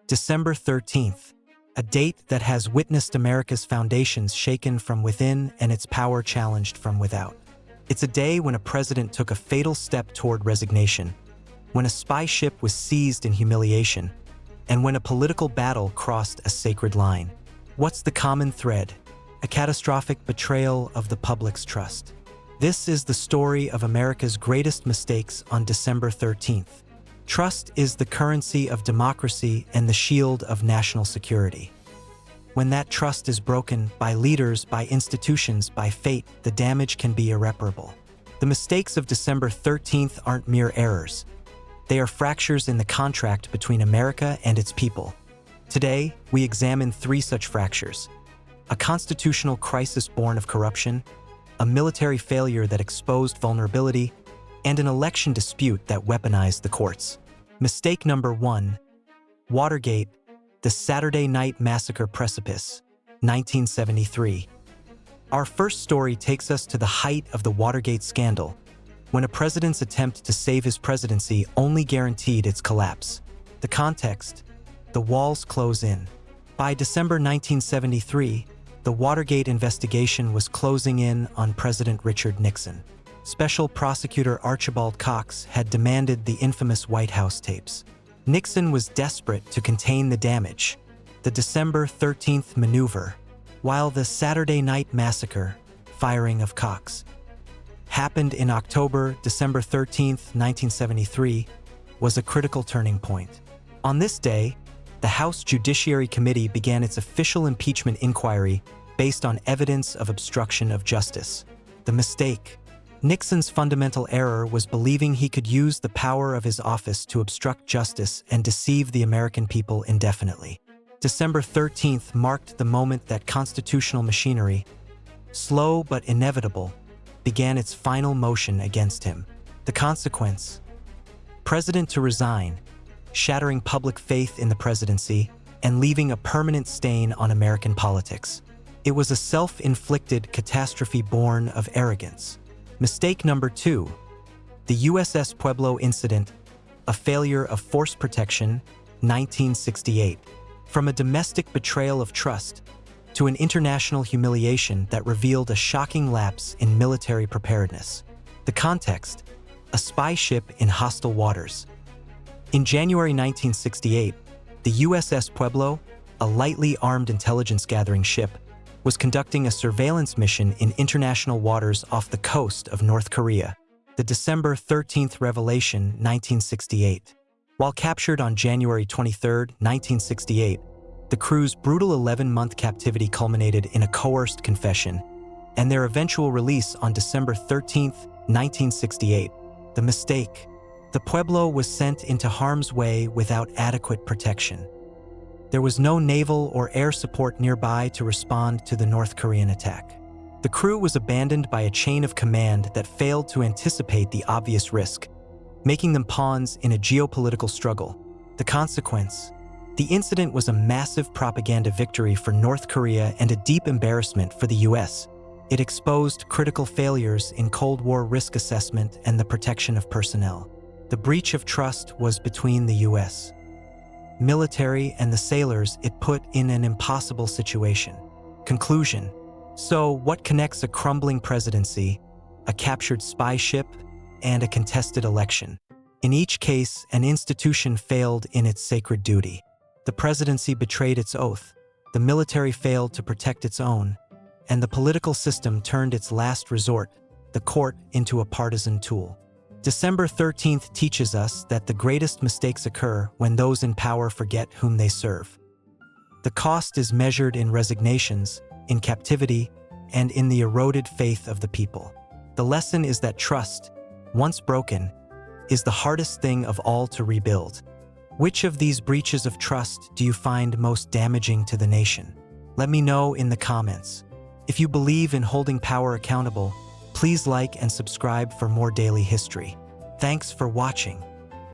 December 13th, a date that has witnessed America's foundations shaken from within and its power challenged from without. It's a day when a president took a fatal step toward resignation, when a spy ship was seized in humiliation, and when a political battle crossed a sacred line. What's the common thread? A catastrophic betrayal of the public's trust. This is the story of America's greatest mistakes on December 13th. Trust is the currency of democracy and the shield of national security. When that trust is broken by leaders, by institutions, by fate, the damage can be irreparable. The mistakes of December 13th aren't mere errors. They are fractures in the contract between America and its people. Today, we examine three such fractures: a constitutional crisis born of corruption, a military failure that exposed vulnerability, and an election dispute that weaponized the courts. Mistake number 1. Watergate, the Saturday Night Massacre Precipice, 1973. Our first story takes us to the height of the Watergate scandal, when a president's attempt to save his presidency only guaranteed its collapse. The context: the walls close in. By December 1973, the Watergate investigation was closing in on President Richard Nixon. Special Prosecutor Archibald Cox had demanded the infamous White House tapes. Nixon was desperate to contain the damage. The December 13th maneuver, while the Saturday Night Massacre, firing of Cox, happened in October. December 13th, 1973, was a critical turning point. On this day, the House Judiciary Committee began its official impeachment inquiry based on evidence of obstruction of justice. The mistake: Nixon's fundamental error was believing he could use the power of his office to obstruct justice and deceive the American people indefinitely. December 13th marked the moment that constitutional machinery, slow but inevitable, began its final motion against him. The consequence: President to resign, shattering public faith in the presidency and leaving a permanent stain on American politics. It was a self-inflicted catastrophe born of arrogance. Mistake number 2. The USS Pueblo incident, a failure of force protection, 1968. From a domestic betrayal of trust to an international humiliation that revealed a shocking lapse in military preparedness. The context: a spy ship in hostile waters. In January 1968, the USS Pueblo, a lightly armed intelligence-gathering ship, was conducting a surveillance mission in international waters off the coast of North Korea. The December 13th revelation, 1968. While captured on January 23, 1968, the crew's brutal 11-month captivity culminated in a coerced confession and their eventual release on December 13, 1968. The mistake: the Pueblo was sent into harm's way without adequate protection. There was no naval or air support nearby to respond to the North Korean attack. The crew was abandoned by a chain of command that failed to anticipate the obvious risk, making them pawns in a geopolitical struggle. The consequence: the incident was a massive propaganda victory for North Korea and a deep embarrassment for the US. It exposed critical failures in Cold War risk assessment and the protection of personnel. The breach of trust was between the US military and the sailors it put in an impossible situation. Conclusion: so what connects a crumbling presidency, a captured spy ship, and a contested election? In each case, an institution failed in its sacred duty. The presidency betrayed its oath, the military failed to protect its own, and the political system turned its last resort, the court, into a partisan tool. December 13th teaches us that the greatest mistakes occur when those in power forget whom they serve. The cost is measured in resignations, in captivity, and in the eroded faith of the people. The lesson is that trust, once broken, is the hardest thing of all to rebuild. Which of these breaches of trust do you find most damaging to the nation? Let me know in the comments. If you believe in holding power accountable, please like and subscribe for more daily history. Thanks for watching.